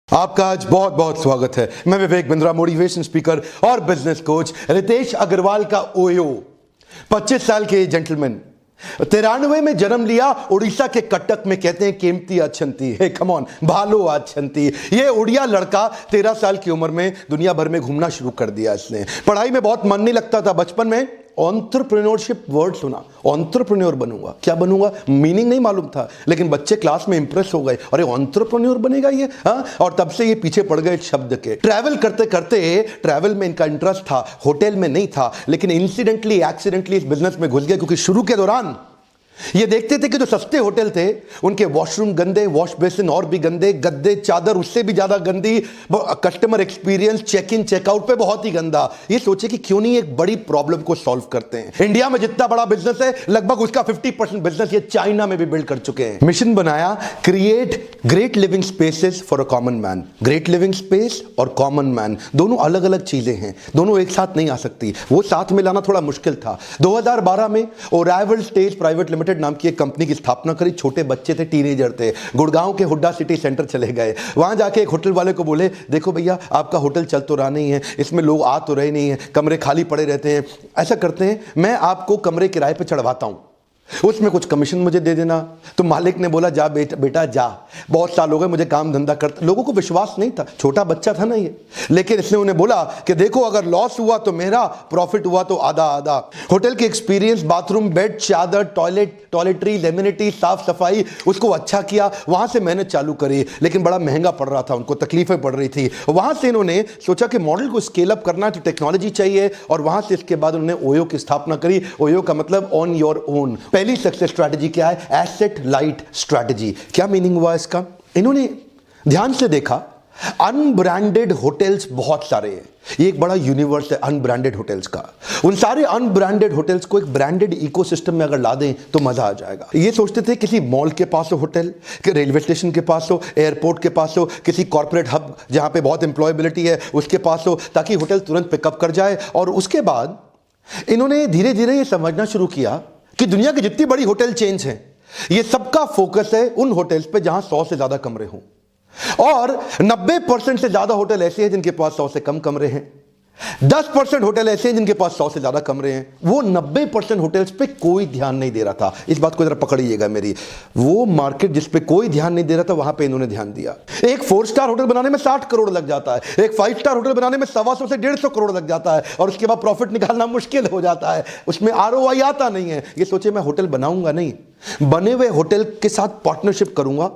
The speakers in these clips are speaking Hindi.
आपका आज बहुत बहुत स्वागत है। मैं विवेक बिंद्रा, मोटिवेशन स्पीकर और बिजनेस कोच। रितेश अग्रवाल का ओयो 25 साल के जेंटलमैन, 93 में जन्म लिया उड़ीसा के कटक में। कहते हैं केमती अच्छंती है, कम ऑन भालो अच्छंती। ये उड़िया लड़का 13 साल की उम्र में दुनिया भर में घूमना शुरू कर दिया इसने। पढ़ाई में बहुत मन नहीं लगता था बचपन में। एंटरप्रेन्योरशिप वर्ड सुना, एंटरप्रेन्योर बनूंगा। क्या बनूंगा मीनिंग नहीं मालूम था, लेकिन बच्चे क्लास में इंप्रेस हो गए, अरे एंटरप्रेन्योर बनेगा ये, हाँ। और तब से ये पीछे पड़ गए शब्द के। ट्रैवल करते करते, ट्रैवल में इनका इंटरेस्ट था, होटल में नहीं था, लेकिन इंसिडेंटली एक्सीडेंटली इस बिजनेस में घुस गए। क्योंकि शुरू के दौरान ये देखते थे कि जो सस्ते होटल थे उनके वॉशरूम गंदे, वॉश बेसिन और भी गंदे, गद्दे चादर उससे भी ज्यादा गंदी, customer experience check in checkout पे बहुत ही गंदा। ये सोचे कि क्यों नहीं एक बड़ी प्रॉब्लम को सॉल्व करते हैं। इंडिया में जितना बड़ा बिजनेस है लगभग उसका 50% बिजनेस ये चाइना में भी बिल्ड कर चुके हैं। मिशन बनाया, create great living spaces for a common man. Great living space और कॉमन मैन दोनों अलग अलग चीजें हैं, दोनों एक साथ नहीं आ सकती। वो साथ में लाना थोड़ा मुश्किल था। 2012 में ओराइवल स्टेज प्राइवेट लिमिटेड नाम की एक कंपनी की स्थापना करी। छोटे बच्चे थे, टीनेजर थे। गुड़गांव के हुड्डा सिटी सेंटर चले गए। वहां जाके एक होटल वाले को बोले, देखो भैया आपका होटल चल तो रहा नहीं है, इसमें लोग आ तो रहे नहीं है, कमरे खाली पड़े रहते हैं। ऐसा करते हैं, मैं आपको कमरे किराए पे चढ़वाता हूं, उसमें कुछ कमीशन मुझे दे देना। तो मालिक ने बोला, जा बेटा जा, बहुत साल हो गए मुझे काम धंधा करते। लोगों को विश्वास नहीं था, छोटा बच्चा था ना ये, लेकिन इसने उन्हें बोला कि देखो अगर लॉस हुआ तो मेरा, प्रॉफिट हुआ तो आधा आधा। होटल की एक्सपीरियंस, बाथरूम, बेड, चादर, टॉयलेटरी, लेमिनिटी, साफ सफाई, उसको अच्छा किया। वहां से मेहनत चालू करी, लेकिन बड़ा महंगा पड़ रहा था, उनको तकलीफें पड़ रही थी। वहां से इन्होंने सोचा कि मॉडल को स्केल अप करना है तो टेक्नोलॉजी चाहिए, और वहां से इसके बाद उन्होंने ओयो की स्थापना करी। ओयो का मतलब ऑन योर ओन। पहली सक्सेस स्ट्रैटेजी क्या है? Asset light strategy. क्या मीनिंग हुआ इसका? इन्होंने ध्यान से देखा, अनब्रांडेड होटल्स बहुत सारे हैं, ये एक बड़ा यूनिवर्स है अनब्रांडेड होटल्स का। उन सारे अनब्रांडेड होटल्स को एक ब्रांडेड इकोसिस्टम में अगर ला दें तो मजा आ जाएगा। ये सोचते थे किसी मॉल के पास हो होटल, कि रेलवे स्टेशन के पास हो, एयरपोर्ट के पास हो, किसी कॉर्पोरेट हब जहां पे बहुत एम्प्लॉयबिलिटी है उसके पास हो, ताकि होटल तुरंत पिकअप कर जाए। और उसके बाद इन्होंने धीरे धीरे ये समझना शुरू किया कि दुनिया की जितनी बड़ी होटल चेन्स हैं, ये सबका फोकस है उन होटल्स पे जहां 100 से ज्यादा कमरे हों, और 90% से ज्यादा होटल ऐसे हैं जिनके पास 100 से कम कमरे हैं। 10% होटल ऐसे हैं जिनके पास 100 से ज्यादा कमरे हैं। वो 90% होटल्स पे कोई ध्यान नहीं दे रहा था। इस बात को जरा पकड़िएगा मेरी। वो मार्केट जिस पे कोई ध्यान नहीं दे रहा था, वहां पे इन्होंने ध्यान दिया। एक 4 स्टार होटल बनाने में 60 करोड़ लग जाता है, एक 5 स्टार होटल बनाने में 125 से 150 करोड़ लग जाता है, और उसके बाद प्रॉफिट निकालना मुश्किल हो जाता है, उसमें ROI आता नहीं है। ये सोचे मैं होटल बनाऊंगा नहीं, बने हुए होटल के साथ पार्टनरशिप करूंगा,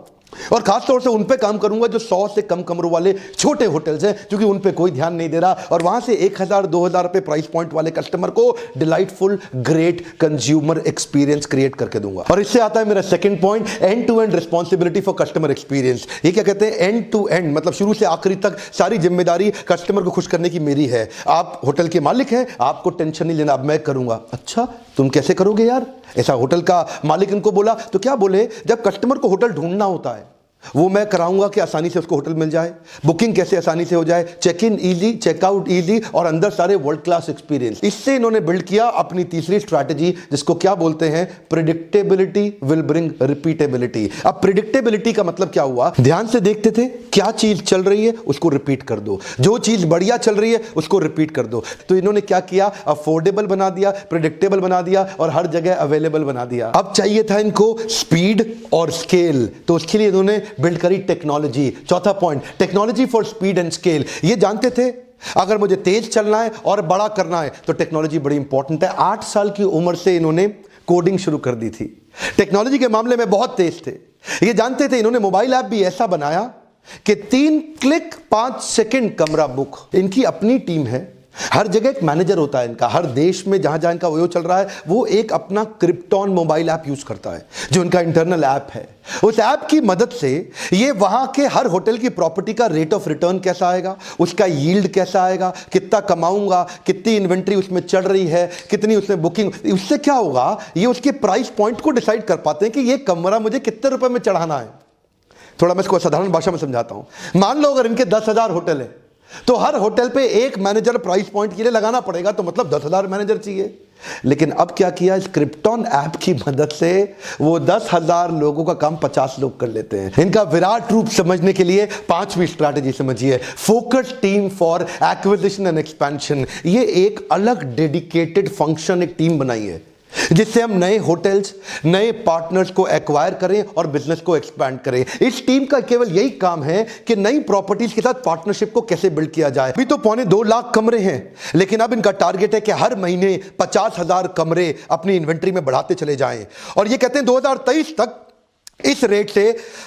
और खासतौर से उन पे काम करूंगा जो 100 से कम कमरों वाले छोटे होटल्स हैं, क्योंकि उन पे कोई ध्यान नहीं दे रहा। और वहां से 1000-2000 रुपए प्राइस पॉइंट वाले कस्टमर को delightful great consumer experience create करके दूंगा। और इससे आता है मेरा second point, end to end responsibility for customer experience. ये क्या कहते हैं? एंड टू एंड मतलब शुरू से आखिरी तक सारी जिम्मेदारी कस्टमर को खुश करने की मेरी है। आप होटल के मालिक हैं, आपको टेंशन नहीं लेना, अब मैं करूंगा। अच्छा तुम कैसे करोगे यार? ऐसा होटल का मालिक इनको बोला। तो क्या बोले, जब कस्टमर को होटल ढूंढना होता है वो मैं कराऊंगा कि आसानी से उसको होटल मिल जाए, बुकिंग कैसे आसानी से हो जाए, check in easy, checkout easy, और अंदर सारे वर्ल्ड क्लास एक्सपीरियंस। इससे इन्होंने बिल्ड किया अपनी तीसरी स्ट्रैटेजी, जिसको क्या बोलते हैं? Predictability will bring repeatability. अब प्रिडिक्टेबिलिटी का मतलब क्या हुआ? ध्यान से देखते थे, क्या चीज चल रही है उसको रिपीट कर दो, जो चीज बढ़िया चल रही है उसको रिपीट कर दो। तो इन्होंने क्या किया? अफोर्डेबल बना दिया, प्रिडिक्टेबल बना दिया, और हर जगह अवेलेबल बना दिया। अब चाहिए था इनको स्पीड और स्केल, तो उसके लिए इन्होंने बिल्ड करी टेक्नोलॉजी। चौथा point, technology for speed and scale. ये जानते थे अगर मुझे तेज चलना है और बड़ा करना है तो टेक्नोलॉजी बड़ी इंपॉर्टेंट है। 8 साल की उम्र से इन्होंने कोडिंग शुरू कर दी थी, टेक्नोलॉजी के मामले में बहुत तेज थे। ये जानते थे, इन्होंने मोबाइल ऐप भी ऐसा बनाया कि 3 क्लिक 5 सेकंड कमरा बुक। इनकी अपनी टीम है, हर जगह एक मैनेजर होता है इनका, हर देश में जहां जहां इनका ओयो चल रहा है वो एक अपना क्रिप्टॉन मोबाइल ऐप यूज करता है, जो इनका इंटरनल ऐप है। उस ऐप की मदद से ये वहां के हर होटल की प्रॉपर्टी का रेट ऑफ रिटर्न कैसा आएगा, उसका यील्ड कैसा आएगा, कितना कमाऊंगा, कितनी इन्वेंट्री उसमें चढ़ रही है, कितनी उसमें बुकिंग, उससे क्या होगा, ये उसके प्राइस पॉइंट को डिसाइड कर पाते हैं कि ये कमरा मुझे कितने रुपए में चढ़ाना है। थोड़ा मैं इसको साधारण भाषा में समझाता हूं। मान लो अगर इनके 10,000 होटल है तो हर होटल पे एक मैनेजर प्राइस पॉइंट के लिए लगाना पड़ेगा, तो मतलब 10,000 मैनेजर चाहिए। लेकिन अब क्या किया, स्क्रिप्टॉन ऐप की मदद से वो 10,000 लोगों का काम 50 लोग कर लेते हैं। इनका विराट रूप समझने के लिए 5वीं स्ट्रैटेजी समझिए, focus team for acquisition and expansion. ये एक अलग डेडिकेटेड फंक्शन, एक टीम बनाई है जिससे हम नए होटल्स, नए पार्टनर्स को एक्वायर करें और बिजनेस को एक्सपैंड करें। इस टीम का केवल यही काम है कि नई प्रॉपर्टीज के साथ पार्टनरशिप को कैसे बिल्ड किया जाए। अभी तो 2.25 लाख कमरे हैं, लेकिन अब इनका टारगेट है कि हर महीने 50,000 कमरे अपनी इन्वेंट्री में बढ़ाते चले जाएं। और ये कहते हैं 2023 तक इस रेट से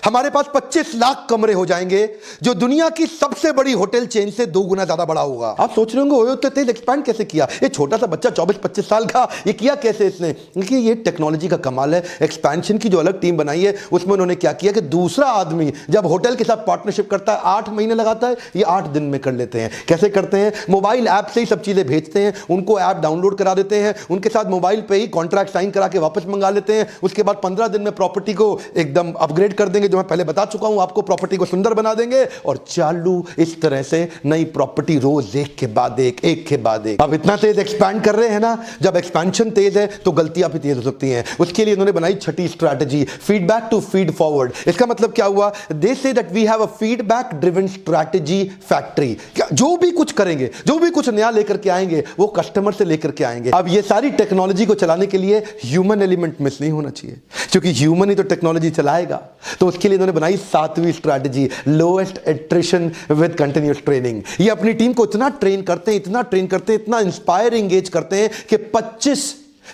हमारे पास 25 लाख कमरे हो जाएंगे, जो दुनिया की सबसे बड़ी होटल चेन से 2 गुना ज्यादा बड़ा होगा। आप सोच रहे होंगे ओयो तो तेज एक्सपैंड कैसे किया, ये छोटा सा बच्चा 24-25 साल का, ये किया कैसे इसने? देखिए ये टेक्नोलॉजी का कमाल है। एक्सपेंशन की जो अलग टीम बनाई है उसमें उन्होंने क्या किया कि दूसरा आदमी जब होटल के साथ पार्टनरशिप करता है 8 महीने लगाता है, ये 8 दिन में कर लेते हैं। कैसे करते हैं? मोबाइल ऐप से ही सब चीजें भेजते हैं, उनको ऐप डाउनलोड करा देते हैं, उनके साथ मोबाइल पे ही कॉन्ट्रैक्ट साइन करा के वापस मंगा लेते हैं। उसके बाद 15 दिन में प्रॉपर्टी को एकदम अपग्रेड कर देंगे, जो मैं पहले बता चुका हूं आपको, प्रॉपर्टी को सुंदर बना देंगे और चालू इस तरह से नई प्रॉपर्टी रोज एक के बाद एक के बाद एक। अब इतना तेज एक्सपैंड कर रहे हैं ना, जब एक्सपेंशन तेज है तो गलतियां भी तेज हो सकती हैं। उसके लिए उन्होंने बनाई 6ठी strategy, feedback to feed forward. इसका मतलब क्या हुआ? They say that we have a feedback driven strategy factory. जो भी कुछ करेंगे, जो भी कुछ नया लेकर के आएंगे, वो कस्टमर से लेकर के आएंगे। अब ये सारी टेक्नोलॉजी को चलाने के लिए ह्यूमन एलिमेंट मिस नहीं होना चाहिए, क्योंकि ह्यूमन ही तो टेक्नोलॉजी चलाएगा। तो उसके लिए इन्होंने बनाई 7वीं strategy, lowest attrition with continuous training. ये अपनी टीम को इतना ट्रेन करते हैं, इतना ट्रेन करते हैं, इतना इंस्पायर एंगेज करते हैं कि 25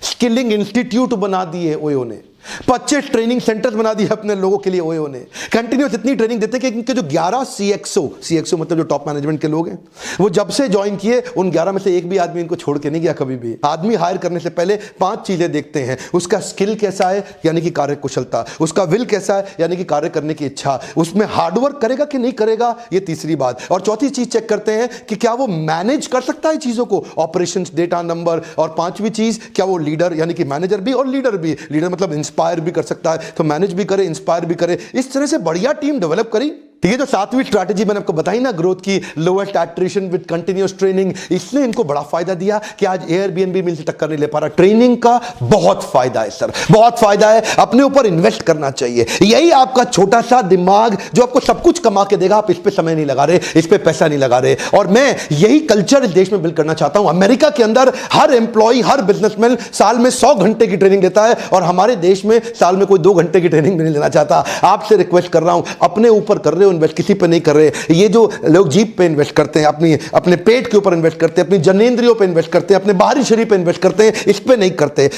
स्किलिंग इंस्टीट्यूट बना दिए ओयो ने, 25 ट्रेनिंग सेंटर्स बना दिए अपने लोगों के लिए ओयो ने। कंटिन्यूस इतनी ट्रेनिंग देते हैं कि इनके जो 11 सीएक्सओ मतलब जो टॉप मैनेजमेंट के लोग हैं, वो जब से ज्वाइन किए उन 11 में से एक भी आदमी इनको छोड़ के नहीं गया कभी भी। आदमी हायर करने से पहले 5 चीजें देखते हैं, उसका स्किल कैसा है यानी कि कार्य कुशलता, उसका विल कैसा है यानी कि कार्य करने की इच्छा, उसमें हार्डवर्क करेगा कि नहीं करेगा, ये तीसरी बात, और चौथी चीज चेक करते हैं कि क्या वो मैनेज कर सकता है चीजों को, ऑपरेशंस, डेटा, नंबर, और 5वीं चीज क्या वो लीडर यानी कि मैनेजर भी और लीडर भी। लीडर मतलब इंस्पायर भी कर सकता है, तो मैनेज भी करे, इंस्पायर भी करे। इस तरह से बढ़िया टीम डेवलप करी। ठीक है, जो 7वीं स्ट्रैटेजी मैंने आपको बताई ना, ग्रोथ की, lowest attrition with continuous training, इसने इनको बड़ा फायदा दिया कि आज एयरबीएनबी मिल से टक्कर नहीं ले पा रहा। ट्रेनिंग का बहुत फायदा है सर, बहुत फायदा है। अपने ऊपर इन्वेस्ट करना चाहिए। यही आपका छोटा सा दिमाग जो आपको सब कुछ कमा के देगा, आप इस पे समय नहीं लगा रहे, इस पे पैसा नहीं लगा रहे। और मैं यही कल्चर इस देश में बिल्ड करना चाहता हूं। अमेरिका के अंदर हर एम्प्लॉय, हर बिजनेसमैन साल में 100 घंटे की ट्रेनिंग लेता है, और हमारे देश में साल में कोई 2 घंटे की ट्रेनिंग भी नहीं लेना चाहता। आपसे रिक्वेस्ट कर रहा हूं, अपने ऊपर कर रहे हो इन्वेस्ट, किसी पे नहीं कर रहे। ये जो लोग जीप पे इन्वेस्ट करते हैं, अपने पेट के ऊपर इन्वेस्ट करते हैं, अपनी जनेंद्रियों पे इन्वेस्ट करते हैं, अपने बाहरी शरीर पे इन्वेस्ट करते हैं, इस पे नहीं करते।